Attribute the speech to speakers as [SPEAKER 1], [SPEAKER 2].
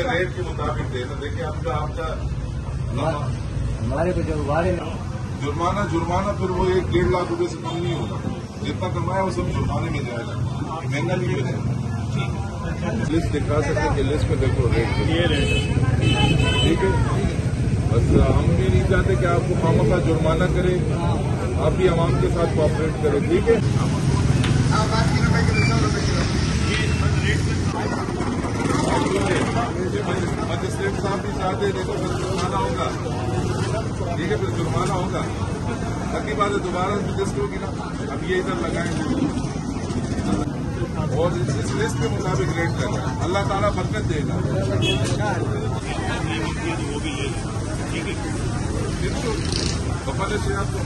[SPEAKER 1] Rate के मुताबिक देना। देखिए आपका
[SPEAKER 2] हमारे को जो
[SPEAKER 1] जुर्माना फिर वो 1-1.5 लाख रुपए से कम नहीं होगा। जितना कमाया वो सब जुर्माने में जाएगा, महंगा नहीं हो जाएगा। लिस्ट दिखा सकते कि लिस्ट में देखो रेट, ये रेट ठीक है। बस हम भी नहीं चाहते कि आपको खामखा जुर्माना करे, आप भी आवाम के साथ कोऑपरेट करें, ठीक है। मजिस्ट्रेट साहब भी चाहते हैं, देखो फिर जुर्माना होगा, ठीक है, फिर जुर्माना होगा। बाकी बात है दोबारा लिस्ट होगी ना, अब ये इधर लगाएंगे और इस लिस्ट के मुताबिक रेट लगा। अल्लाह ताला बरकत देगा। जिनको कपल से आपको